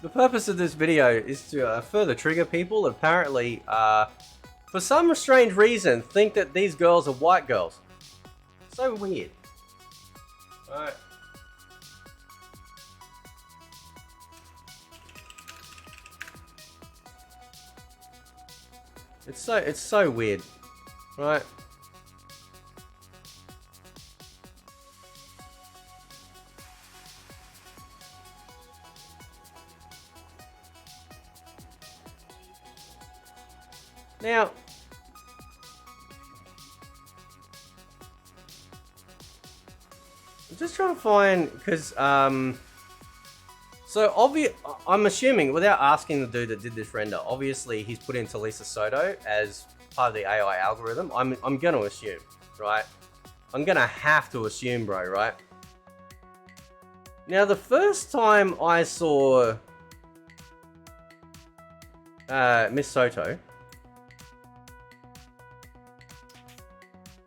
The purpose of this video is to further trigger people that apparently, for some strange reason, think that these girls are white girls. So weird. Alright. It's so weird. Right. Now, I'm just trying to find, because, so I'm assuming, without asking the dude that did this render, obviously he's put in Talisa Soto as part of the AI algorithm. I'm going to assume, right? I'm going to have to assume, bro, right? Now, the first time I saw Miss Soto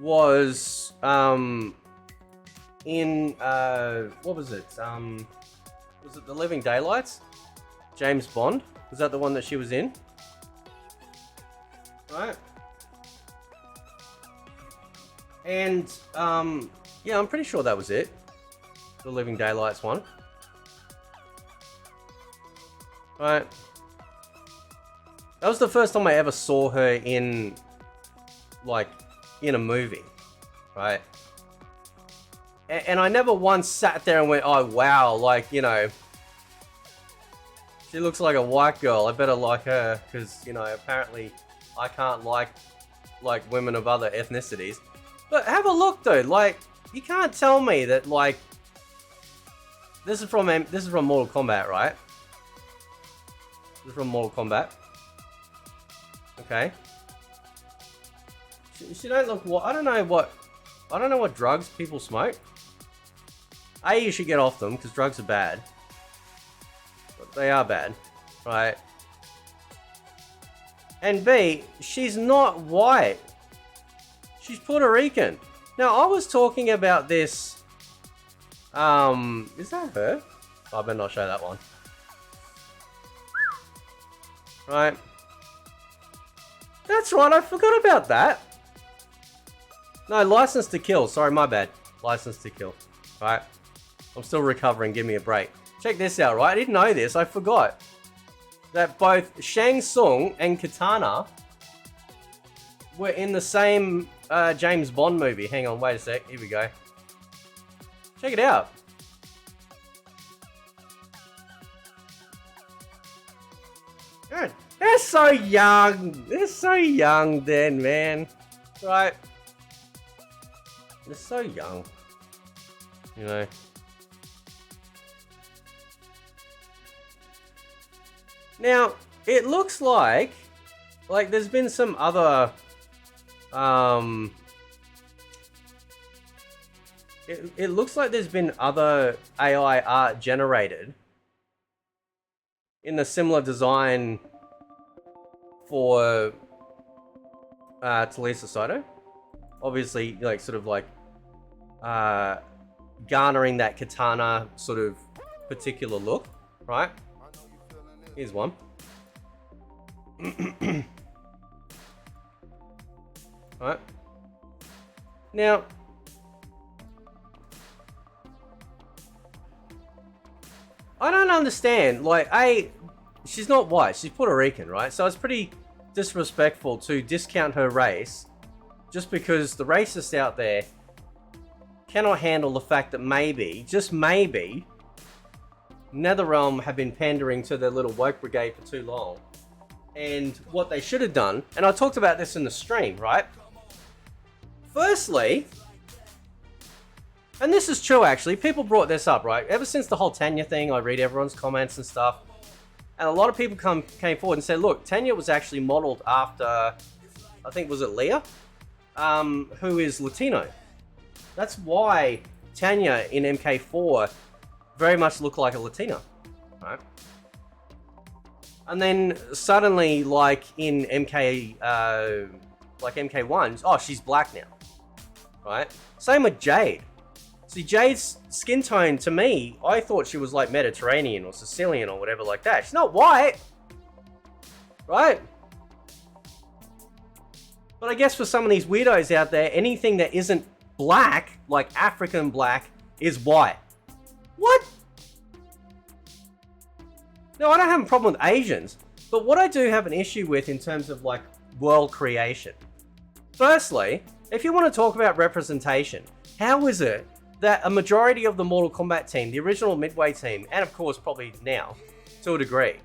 was in what was it? Was it The Living Daylights? James Bond? Was that the one that she was in? Right. And yeah, I'm pretty sure that was it. The Living Daylights one. Right. That was the first time I ever saw her in, like, in a movie, right? And I never once sat there and went, oh wow, like, you know, she looks like a white girl, I better like her, because, you know, apparently I can't like women of other ethnicities. But have a look, dude, like, you can't tell me that, like, this is from Mortal Kombat, right? This is from Mortal Kombat. Okay. She don't look what I don't know what drugs people smoke. A, you should get off them because drugs are bad. But they are bad, right? And B, she's not white. She's Puerto Rican. Now I was talking about this. Is that her? Oh, I better not show that one. Right. That's right, I forgot about that. No, License to Kill. Sorry, my bad. License to Kill. Right. I'm still recovering. Give me a break. Check this out, right? I didn't know this. I forgot that both Shang Tsung and Katana were in the same James Bond movie. Hang on, wait a sec. Here we go. Check it out. God, they're so young. They're so young then, man. Right. They're so young. You know. Now, it looks like there's been some other it looks like there's been other AI art generated in a similar design for Talisa Soto. Obviously, like, sort of like garnering that katana sort of particular look, right? Here's one. Right. Now, I don't understand. Like, she's not white. She's Puerto Rican, right? So it's pretty disrespectful to discount her race just because the racists out there cannot handle the fact that maybe, just maybe, NetherRealm have been pandering to their little woke brigade for too long. And what they should have done, and I talked about this in the stream, right? Firstly, and this is true actually, people brought this up, right? Ever since the whole Tanya thing, I read everyone's comments and stuff. And a lot of people came forward and said, look, Tanya was actually modeled after, I think, was it Leah? Who is Latino. That's why Tanya in MK4 very much looked like a Latina, right? And then suddenly, like in MK1, oh, she's black now, right? Same with Jade. See, Jade's skin tone, to me, I thought she was like Mediterranean or Sicilian or whatever like that. She's not white. Right? But I guess for some of these weirdos out there, anything that isn't black, like African black, is white. What? No, I don't have a problem with Asians. But what I do have an issue with in terms of like world creation. Firstly, if you want to talk about representation, how is it that a majority of the Mortal Kombat team, the original Midway team, and of course probably now, to a degree,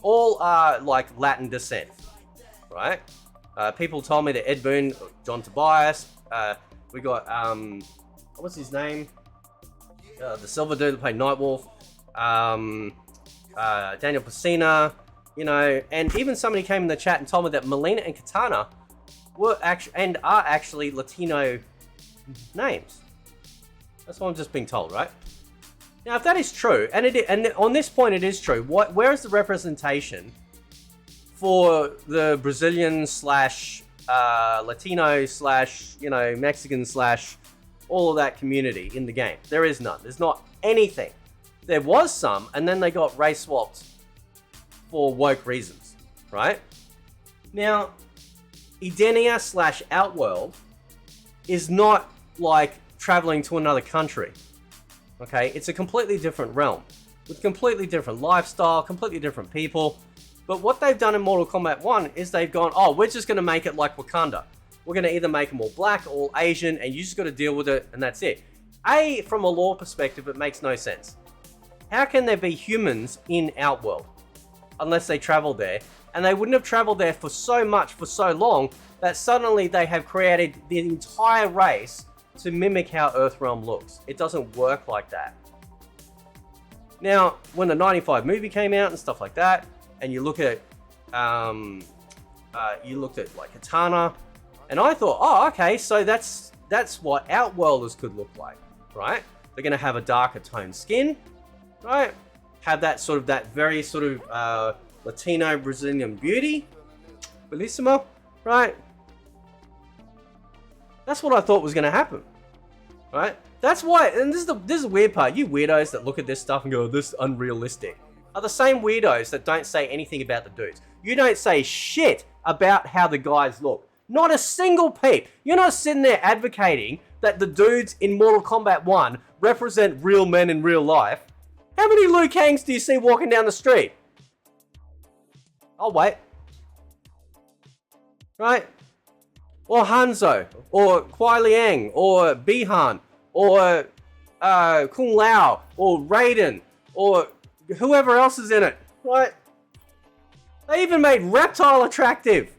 all are like Latin descent, right? People told me that Ed Boon, John Tobias, we got, what's his name? The silver dude that played Nightwolf, Daniel Pacina, you know, and even somebody came in the chat and told me that Melina and Katana were actually, and are actually Latino names. That's what I'm just being told, right? Now, if that is true, and on this point it is true, where is the representation for the Brazilian slash Latino slash, you know, Mexican slash all of that community in the game? There is none. There's not anything. There was some, and then they got race swapped for woke reasons, right? Now, Edenia slash Outworld is not like traveling to another country, okay? It's a completely different realm with completely different lifestyle, completely different people. But what they've done in Mortal Kombat 1 is they've gone, oh, we're just going to make it like Wakanda. We're going to either make them all black, all Asian, and you just got to deal with it, and that's it. From a lore perspective, it makes no sense. How can there be humans in Outworld unless they travel there? And they wouldn't have traveled there for so much, for so long, that suddenly they have created the entire race to mimic how Earthrealm looks. It doesn't work like that. Now, when the 95 movie came out and stuff like that, and you look at, you looked at like Katana, and I thought, oh, okay, so that's what Outworlders could look like, right? They're going to have a darker toned skin, right? Have that sort of, that very sort of Latino Brazilian beauty, bellissimo, right? That's what I thought was going to happen, right? That's why, and this is the weird part. You weirdos that look at this stuff and go, this is unrealistic, are the same weirdos that don't say anything about the dudes. You don't say shit about how the guys look. Not a single peep. You're not sitting there advocating that the dudes in Mortal Kombat 1 represent real men in real life. How many Liu Kangs do you see walking down the street? I'll wait. Right? Or Hanzo, or Kuai Liang, or Bihan, or Kung Lao, or Raiden, or whoever else is in it, right? They even made Reptile attractive.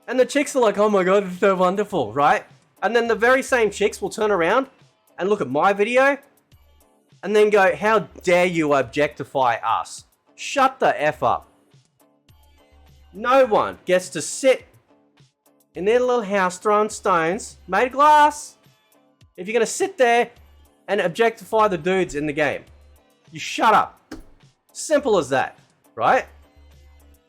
And the chicks are like, oh my god, it's so wonderful, right? And then the very same chicks will turn around and look at my video and then go, how dare you objectify us? Shut the F up. No one gets to sit in their little house throwing stones, made of glass, if you're going to sit there and objectify the dudes in the game. You shut up. Simple as that, right?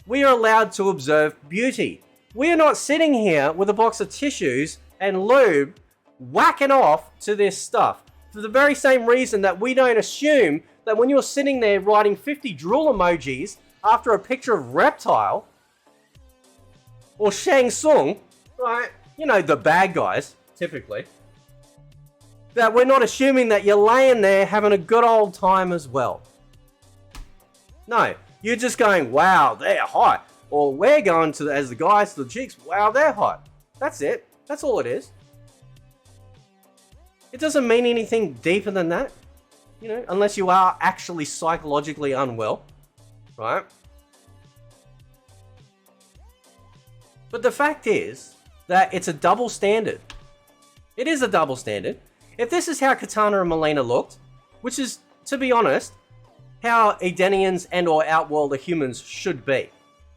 We are allowed to observe beauty. We are not sitting here with a box of tissues and lube whacking off to this stuff. For the very same reason that we don't assume that when you're sitting there writing 50 drool emojis after a picture of Reptile or Shang Tsung, right? You know, the bad guys, typically. That we're not assuming that you're laying there having a good old time as well. No, you're just going, wow, they're hot. Or we're going to, as the guys to the chicks, wow, they're hot. That's it. That's all it is. It doesn't mean anything deeper than that, you know, unless you are actually psychologically unwell, right? But the fact is that it's a double standard. It is a double standard. If this is how Katana and Melina looked, which is, to be honest, how Edenians and or Outworlder humans should be,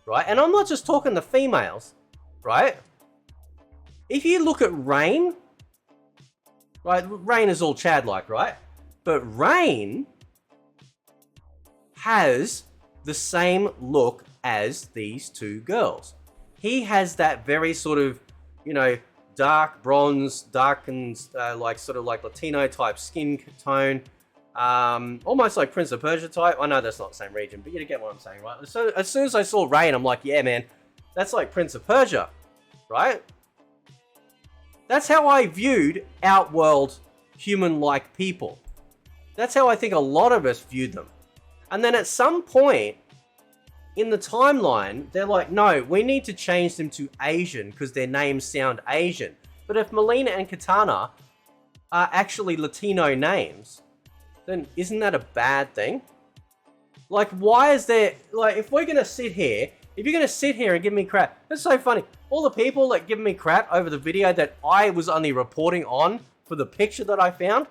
right? And I'm not just talking the females, right? If you look at Rain, right? Rain is all Chad-like, right? But Rain has the same look as these two girls. He has that very sort of, you know, dark bronze, dark and like sort of like Latino type skin tone. Almost like Prince of Persia type. I know that's not the same region, but you get what I'm saying, right? So as soon as I saw Rain, I'm like, yeah, man, that's like Prince of Persia, right? That's how I viewed Outworld human-like people. That's how I think a lot of us viewed them. And then at some point in the timeline, they're like, no, we need to change them to Asian because their names sound Asian. But if Melina and Katana are actually Latino names, then isn't that a bad thing? Like, why is there... Like, if we're going to sit here... If you're going to sit here and give me crap... That's so funny. All the people that give me crap over the video that I was only reporting on for the picture that I found,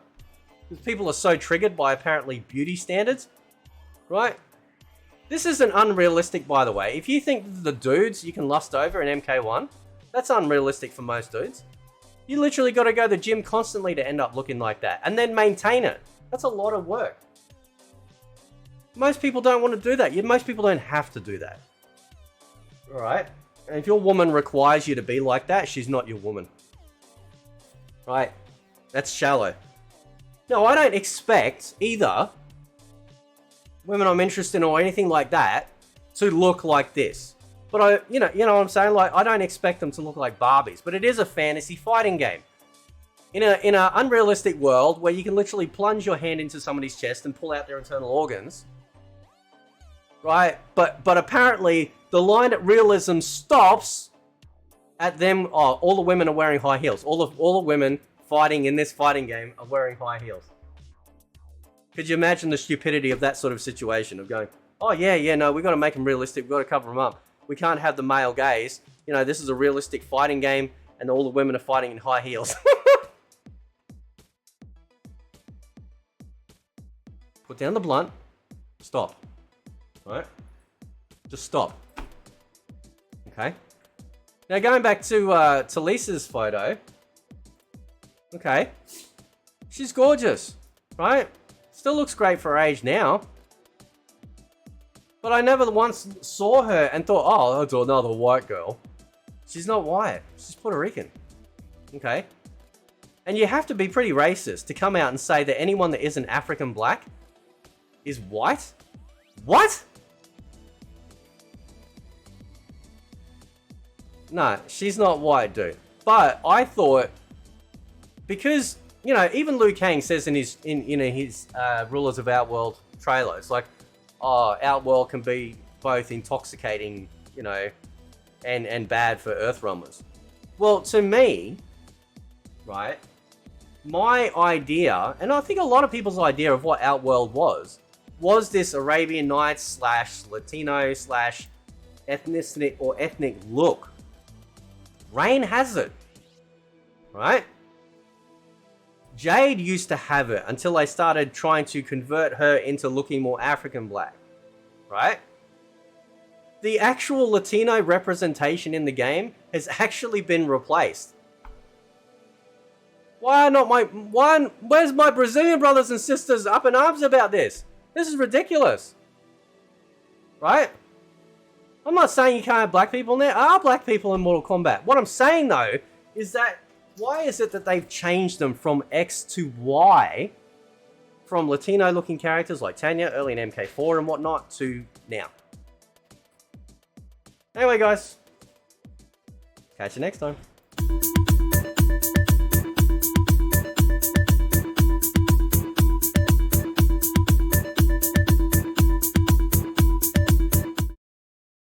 because people are so triggered by apparently beauty standards, right? This isn't unrealistic, by the way. If you think the dudes you can lust over in MK1, that's unrealistic for most dudes. You literally got to go to the gym constantly to end up looking like that. And then maintain it. That's a lot of work. Most people don't want to do that. Most people don't have to do that. Alright? And if your woman requires you to be like that, she's not your woman. Right? That's shallow. No, I don't expect either women I'm interested in or anything like that to look like this. But you know what I'm saying? Like, I don't expect them to look like Barbies. But it is a fantasy fighting game. In an unrealistic world where you can literally plunge your hand into somebody's chest and pull out their internal organs, right? But apparently the line at realism stops at them. Oh, all the women are wearing high heels. All the women fighting in this fighting game are wearing high heels. Could you imagine the stupidity of that sort of situation of going, oh yeah, no, we got to make them realistic. We got to cover them up. We can't have the male gaze. You know, this is a realistic fighting game, and all the women are fighting in high heels. Put down the blunt. Stop. Alright? Just stop. Okay? Now going back to Lisa's photo. Okay. She's gorgeous. Right? Still looks great for her age now. But I never once saw her and thought, oh, that's another white girl. She's not white. She's Puerto Rican. Okay? And you have to be pretty racist to come out and say that anyone that isn't African black is white? What? No, she's not white, dude. But I thought, because, you know, even Liu Kang says in his Rulers of Outworld trailer, it's like, oh, Outworld can be both intoxicating, you know, and bad for Earthrealmers. Well, to me, right, my idea, and I think a lot of people's idea of what Outworld was this Arabian Nights / Latino / ethnicity or ethnic look. Rain has it, right? Jade used to have it until they started trying to convert her into looking more African black, right? The actual Latino representation in the game has actually been replaced. Where's my Brazilian brothers and sisters up in arms about this? This is ridiculous. Right? I'm not saying you can't have black people in there. There are black people in Mortal Kombat. What I'm saying, though, is that why is it that they've changed them from X to Y, from Latino-looking characters like Tanya, early in MK4 and whatnot, to now? Anyway, guys. Catch you next time.